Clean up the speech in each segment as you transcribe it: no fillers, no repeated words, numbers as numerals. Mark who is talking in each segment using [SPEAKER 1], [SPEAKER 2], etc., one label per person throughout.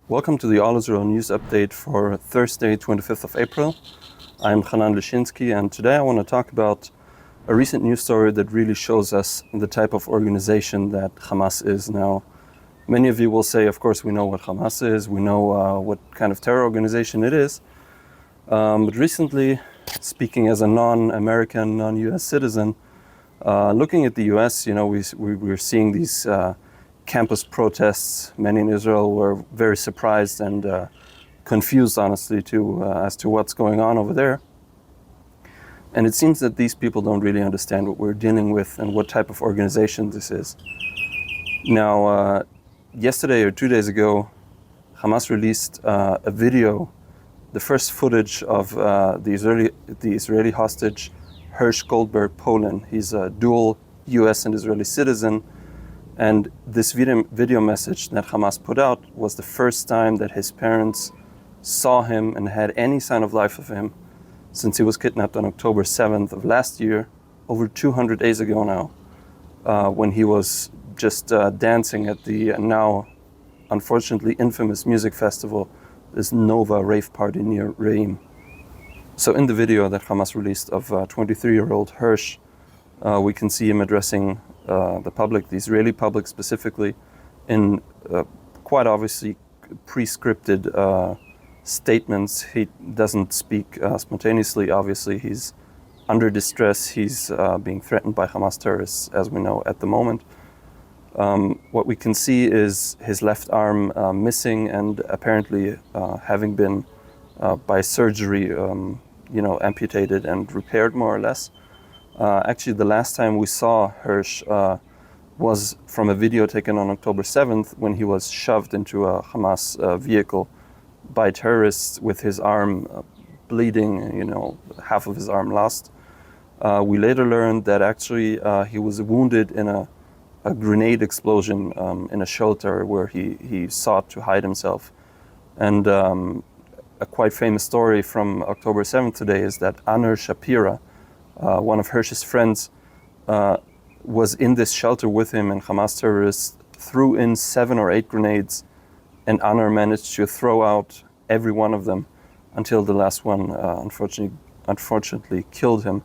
[SPEAKER 1] Welcome to the All Israel News Update for Thursday, 25th of April. I'm Hanan, and today I want to talk about a recent news story that really shows us the type of organization that Hamas is now. Many of you will say, of course, we know what Hamas is, we know what kind of terror organization it is. But recently, speaking as a non-American, non-US citizen, looking at the US, we're seeing these campus protests. Many in Israel were very surprised and confused, honestly, as to what's going on over there. And it seems that these people don't really understand what we're dealing with and what type of organization this is. Now, yesterday or 2 days ago, Hamas released a video, the first footage of the Israeli hostage, Hersh Goldberg-Polin. He's a dual US and Israeli citizen. And this video message that Hamas put out was the first time that his parents saw him and had any sign of life of him since he was kidnapped on October 7th of last year, over 200 days ago now, when he was just dancing at the now unfortunately infamous music festival, this Nova rave party near Reim. So in the video that Hamas released of 23-year-old Hersh, we can see him addressing the public, the Israeli public specifically, in quite obviously pre-scripted statements. He doesn't speak spontaneously. Obviously, he's under distress. He's being threatened by Hamas terrorists, as we know at the moment. What we can see is his left arm missing and apparently having been by surgery, amputated and repaired more or less. Actually, the last time we saw Hersh was from a video taken on October 7th when he was shoved into a Hamas vehicle by terrorists with his arm bleeding, half of his arm lost. We later learned that actually he was wounded in a grenade explosion in a shelter where he sought to hide himself. And a quite famous story from October 7th today is that Anur Shapira, one of Hersh's friends, was in this shelter with him, and Hamas terrorists threw in 7 or 8 grenades, and Anur managed to throw out every one of them until the last one unfortunately killed him.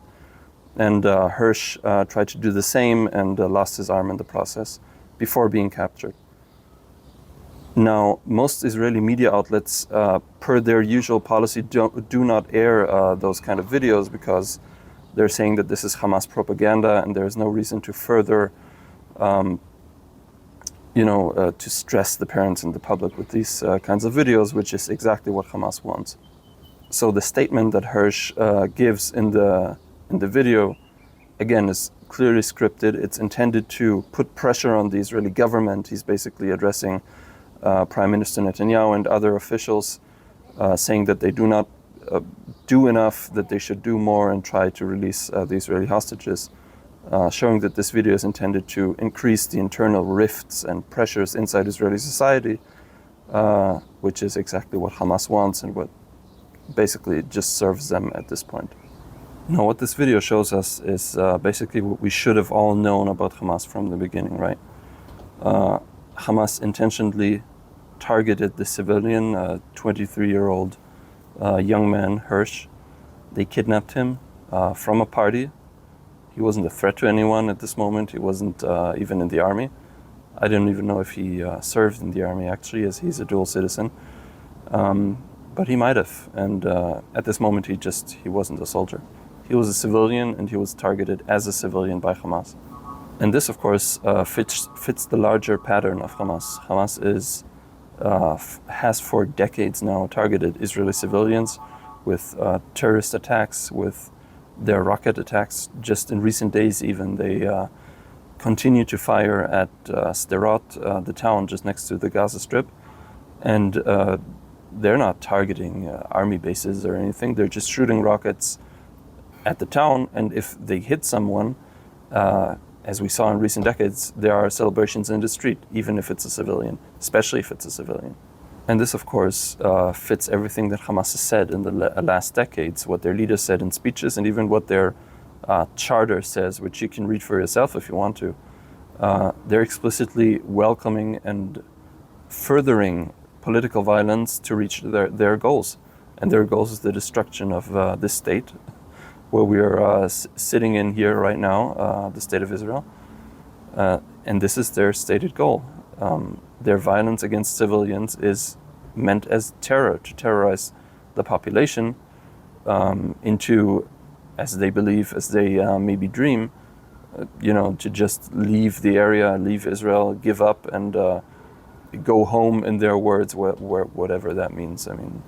[SPEAKER 1] And Hersh tried to do the same and lost his arm in the process before being captured. Now, most Israeli media outlets, per their usual policy, do not air those kind of videos because they're saying that this is Hamas propaganda and there's no reason to further, to stress the parents and the public with these kinds of videos, which is exactly what Hamas wants. So the statement that Hersh gives in the video, again, is clearly scripted. It's intended to put pressure on the Israeli government. He's basically addressing Prime Minister Netanyahu and other officials, saying that they do not do enough, that they should do more and try to release the Israeli hostages, showing that this video is intended to increase the internal rifts and pressures inside Israeli society, which is exactly what Hamas wants and what basically just serves them at this point. Now, what this video shows us is basically what we should have all known about Hamas from the beginning, right? Hamas intentionally targeted the civilian, 23-year-old young man, Hersh. They kidnapped him from a party. He wasn't a threat to anyone at this moment. He wasn't even in the army. I didn't even know if he served in the army, actually, as he's a dual citizen. But he might have. And at this moment, he wasn't a soldier. He was a civilian, and he was targeted as a civilian by Hamas. And this, of course, fits the larger pattern of Hamas. Hamas has for decades now targeted Israeli civilians with terrorist attacks, with their rocket attacks. Just in recent days even, they continue to fire at Sderot, the town just next to the Gaza Strip. And they're not targeting army bases or anything. They're just shooting rockets at the town. And if they hit someone, as we saw in recent decades, there are celebrations in the street, even if it's a civilian, especially if it's a civilian. And this, of course, fits everything that Hamas has said in the last decades, what their leaders said in speeches, and even what their charter says, which you can read for yourself if you want to. They're explicitly welcoming and furthering political violence to reach their goals. And their goals is the destruction of this state, where we are sitting in here right now, the state of Israel. And this is their stated goal. Their violence against civilians is meant as terror, to terrorize the population into, as they believe, as they maybe dream, to just leave the area, leave Israel, give up, and go home, in their words, whatever that means. I mean,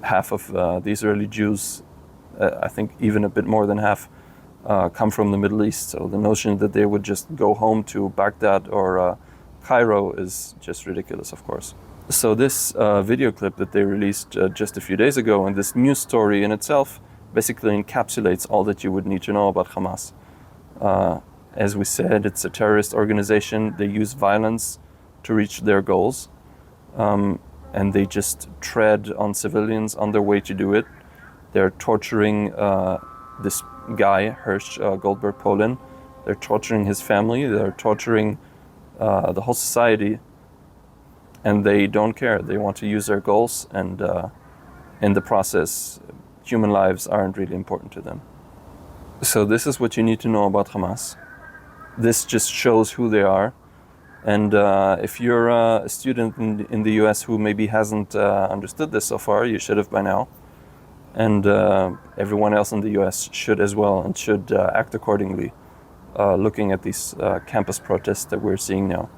[SPEAKER 1] half of the Israeli Jews, I think even a bit more than half, come from the Middle East. So the notion that they would just go home to Baghdad or Cairo is just ridiculous, of course. So this video clip that they released just a few days ago, and this news story in itself, basically encapsulates all that you would need to know about Hamas. As we said, it's a terrorist organization. They use violence to reach their goals, and they just tread on civilians on their way to do it. They're torturing this guy, Hersh Goldberg-Polin. They're torturing his family. They're torturing the whole society, and they don't care. They want to use their goals, and in the process, human lives aren't really important to them. So this is what you need to know about Hamas. This just shows who they are. And if you're a student in the US who maybe hasn't understood this so far, you should have by now. And everyone else in the US should as well, and should act accordingly, looking at these campus protests that we're seeing now.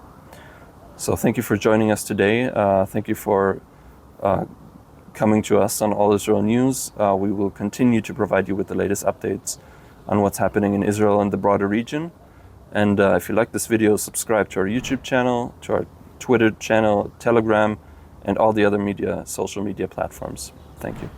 [SPEAKER 1] So thank you for joining us today. Thank you for coming to us on All Israel News. We will continue to provide you with the latest updates on what's happening in Israel and the broader region. And if you like this video, subscribe to our YouTube channel, to our Twitter channel, Telegram, and all the other social media platforms. Thank you.